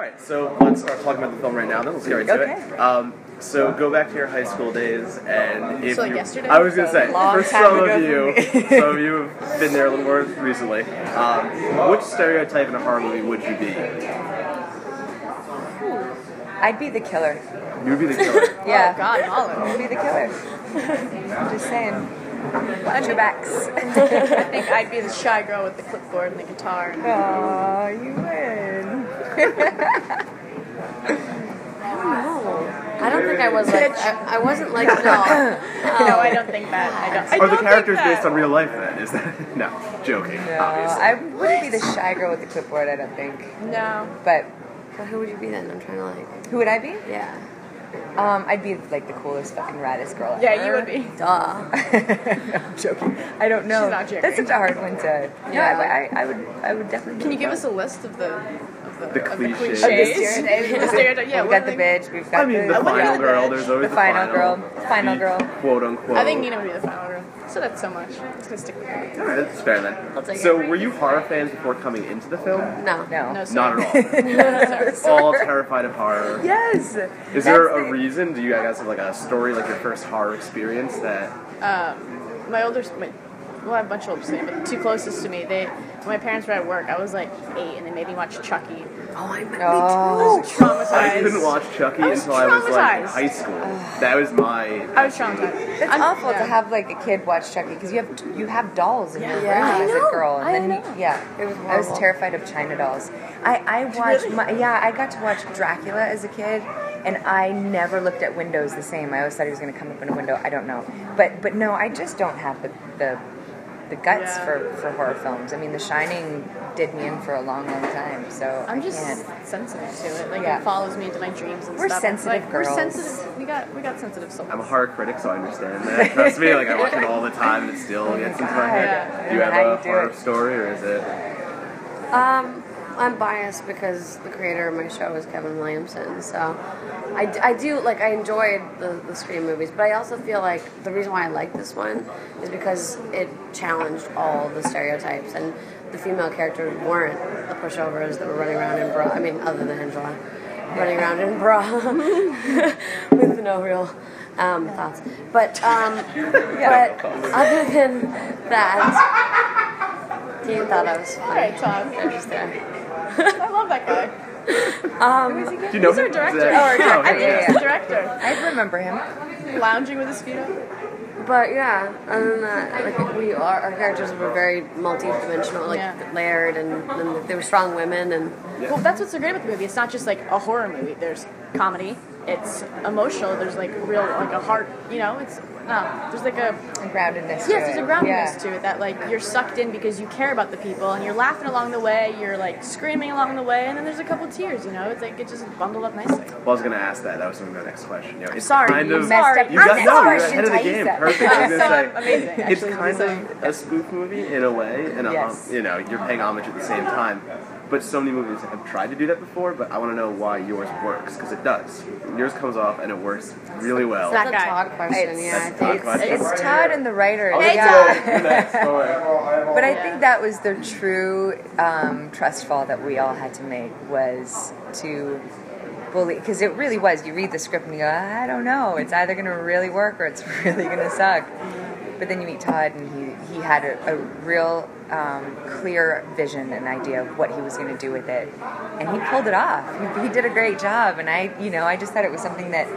Alright, so let's start talking about the film right now, then let's get right to it. So go back to your high school days, and if So like you, yesterday? I was going to say, for some of for you have been there a little more recently, which stereotype in a horror movie would you be? I'd be the killer. You'd be the killer. Yeah. Oh God, Malin. I'd be the killer. I'm just saying. Watch your backs. I think I'd be the shy girl with the clipboard and the guitar. Aw, you win. I don't think I was like, I wasn't like, no. No, I don't think that. I Are the don't characters think that. based on real life then? Is that no, joking, No, obviously. I wouldn't be the shy girl with the clipboard, I don't think. No. But But who would you be then? I'm trying to like, who would I be? yeah. I'd be like the coolest fucking raddest girl ever. Yeah, you would be. Duh. I'm joking. I don't know. She's not joking. That's such a hard one to. Yeah. No, I would definitely. Can you give us a list of the cliches. The stereotypes. Yeah, we've what got the are they? bitch. We've got I mean, the final girl. There's always the final girl. Final the girl. quote unquote. I think Nina would be the final girl. So that's so much. It's gonna stick with me. Alright, that's fair then. I'll take So, it. were you horror fans before coming into the film? No. No. No, sir. Not at all. All terrified of horror. Yes. Is there a reason? Do you guys have like a story, like your first horror experience that? Well, I have a bunch of older siblings, but the two closest to me, when my parents were at work, I was like 8, and they made me watch Chucky. Oh, I meant Oh. me too. Traumatized. I couldn't watch Chucky I was until I was like in traumatized. high school. That was my. I was traumatized. It's awful to have like a kid watch Chucky because you have dolls in your room Yeah. as I a know. girl, and I then know. it was horrible. I was terrified of China dolls. I watched I got to watch Dracula as a kid, and I never looked at windows the same. I always thought he was going to come up in a window. I don't know, but no, I just don't have the guts for horror films. I mean, The Shining did me in for a long time, so I'm I just can't. sensitive to it. Like Yeah. it follows me into my dreams and We're stuff. sensitive like, girls. We're sensitive. We got sensitive souls. I'm a horror critic, so I understand that. Trust me, like I watch it all the time, and it still gets into my head. Yeah. Do you have How a you do horror it. story, or is it? I'm biased because the creator of my show is Kevin Williamson, so I do, like, I enjoyed the Scream movies, but I also feel like the reason why I like this one is because it challenged all the stereotypes, and the female characters weren't the pushovers that were running around in bra, I mean, other than Angela, running around in bra with no real thoughts. But other than that, Dean thought I was funny. All right, Tom. They're just there. I love that guy. Do you know He's our who- director. that- Oh, okay, yeah. He's the director. I remember him. Lounging with his feet up. But yeah, other than that, like our characters were very multi-dimensional, like Yeah. layered, and they were strong women, and Well, that's what's so great about the movie. It's not just like a horror movie. There's comedy. It's emotional. There's like real, like a heart. You know, there's like a A groundedness. yes. to There's a it. groundedness Yeah. to it that like you're sucked in because you care about the people and you're laughing along the way. You're like screaming along the way, and then there's a couple tears. You know, it's like it just bundled up nicely. Well, I was gonna ask that. That was something my next question. You know, it's Sorry, kind you of messed up you got Next no, you're question, ahead of the game. Taissa. Perfect. I was So gonna say amazing. it's Actually, kind so- of a spoof movie in a way, and Yes. you know, you're paying homage at the same time. But so many movies have tried to do that before, but I want to know why yours works, because it does. Yours comes off and it works really well. That that's a guy. Todd question. Yeah, I That's think. Todd question. It's Todd and the writers. Hey, But I think that was the true trust fall that we all had to make, was to bully, because it really was. You read the script and you go, I don't know. It's either going to really work or it's really going to suck. But then you meet Todd, and he had a real clear vision and idea of what he was going to do with it, and he pulled it off. He did a great job, and I just thought it was something that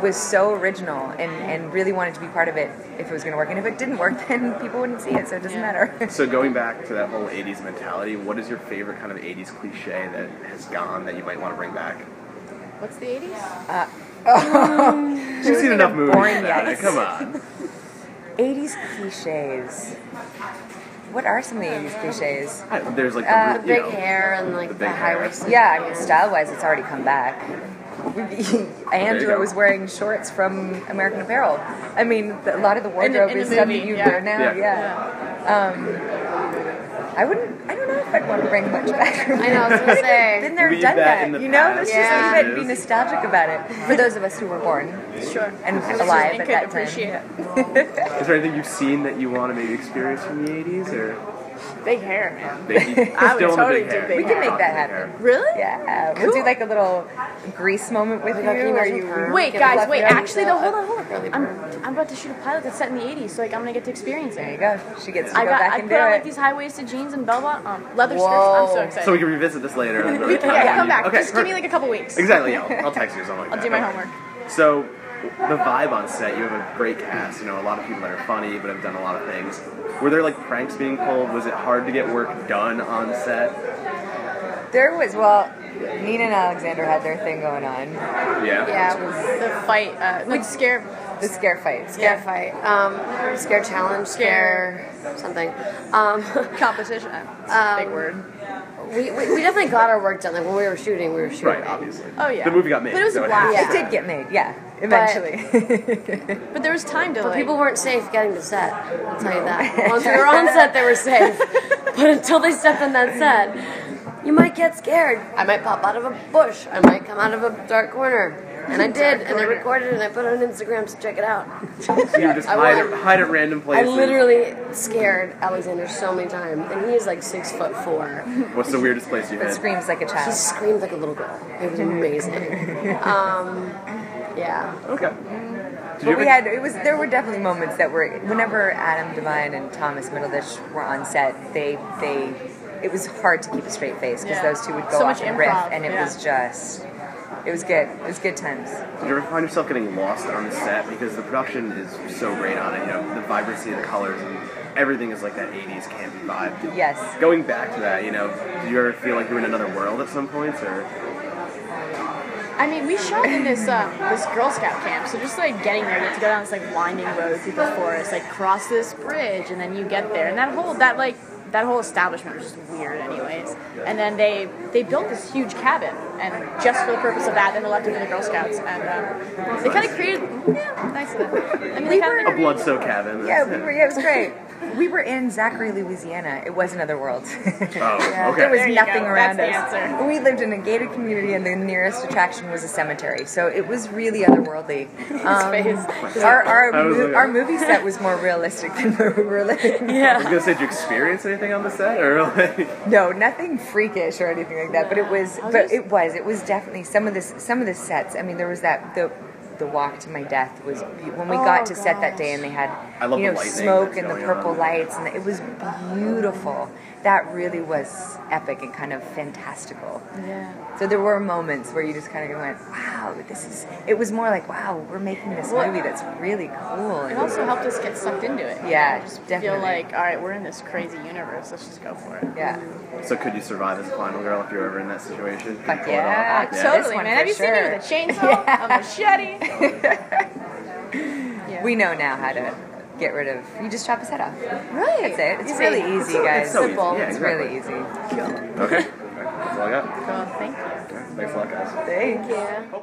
was so original, and really wanted to be part of it if it was going to work. And if it didn't work, then people wouldn't see it, so it doesn't matter. So going back to that whole 80s mentality, what is your favorite kind of 80s cliche that has gone that you might want to bring back? What's the 80s? You've seen enough movies boring about it. yikes. Come on. 80s cliches. What are some of the 80s cliches? There's like The the, big you know, hair and like the the big high hair. waisted. Yeah, I mean, style-wise, it's already come back. Angela go. was wearing shorts from American Apparel. I mean, a lot of the wardrobe in the is stuff movie, that you yeah. wear now. I don't know if I'd want to bring much back. I know, I was gonna say. Been there, Leave done that in that. the You know, past. let's Yeah. just leave it and be nostalgic about it. For those of us who were born Sure. and And alive could at that appreciate time. it. Is there anything you've seen that you want to maybe experience from the 80s, or? Big hair, man. Big, I would still on the totally big do hair. big We can hair. make that happen. Really? Yeah, Cool. we'll do like a little grease moment with you. Can you Or imagine you her? Wait, Get guys, left wait. out. Actually, though, hold on. Really I'm about to shoot a pilot that's set in the 80s, so like I'm gonna get to experience There it. you go. She gets to I go got. back I and put do on like it. these high-waisted jeans and bell-bottom leather skirts. Whoa. I'm so excited. So we can revisit this later. Another time. yeah, come back. Okay, Just give me like a couple weeks. Exactly. Yeah, I'll text you or something like I'll that. do my Okay. homework. So, the vibe on set, you have a great cast, you know, a lot of people that are funny but have done a lot of things. Were there like pranks being pulled? Was it hard to get work done on set? There was, well, Nina and Alexander had their thing going on. Yeah. Yeah, The fight, like scare. The scare fight. scare fight, scare challenge, scare something. Competition. Big word. We definitely got our work done. Like when we were shooting, Right, obviously. Oh, yeah. The movie got made. But it was so a blast. has It to. did get made, yeah, eventually. But there was time to But like. people weren't safe getting to set. I'll tell you that. Once we were on set, they were safe. But until they stepped on that set, you might get scared. I might pop out of a bush. I might come out of a dark corner. And I did, and I recorded it, and I put it on Instagram, so check it out. So you just hide at random I places. literally scared Alexander so many times, and he is like 6'4". What's the weirdest place you It hid? screams like a He child. screamed like a little girl. It was amazing. Yeah. Okay. Did But we had, there were definitely moments that were, whenever Adam Devine and Thomas Middleditch were on set, it was hard to keep a straight face because Yeah. those two would go So off much and riff, improv, and it yeah. was just, it was good. It was good times. Did you ever find yourself getting lost on the set because the production is so great on it? You know, the vibrancy of the colors and everything is like that 80s campy vibe. Yes. Going back to that, you know, did you ever feel like you were in another world at some points, or? I mean, we shot in this this Girl Scout camp, so just like getting there, you have to go down this like winding road through the forest, like cross this bridge, and then you get there, and that whole establishment was just weird, anyways. And then they built this huge cabin, and just for the purpose of that, then they left it for the Girl Scouts, and they kind of created nice of them. I mean, they kinda- A blood-soaked cabin. Yeah, it was great. We were in Zachary, Louisiana. It was another world. Oh, okay. There was There you nothing go. around That's us. the answer. We lived in a gated community, and the nearest attraction was a cemetery. So it was really otherworldly. Our movie set was more realistic than where we were living. I was gonna say, did you experience anything on the set, or like? No, nothing freakish or anything like that. But it was definitely some of the sets. I mean, there was the walk to my death was when we got to set that day, and they had I love the lightning smoke that's and the going purple on. lights, and it was beautiful. That really was epic and kind of fantastical. Yeah. So there were moments where you just kind of went, wow, it was more like, wow, we're making this movie that's really cool. It also helped us get sucked into it. Yeah, Just definitely. feel like, all right, we're in this crazy universe. Let's just go for it. Yeah. So could you survive as a final girl if you were ever in that situation? Could Fuck you pull it yeah. off? So- Totally, This one man. for Have you seen me sure. with a chainsaw, a machete? We know now how to get rid of, you just chop his head off. Right. That's it. It's Easy. really easy, guys. It's so easy. Simple. Yeah, It's exactly. really easy. Okay. That's all I got. Cool. Thank you. Thanks a lot, guys. Thanks. Yeah.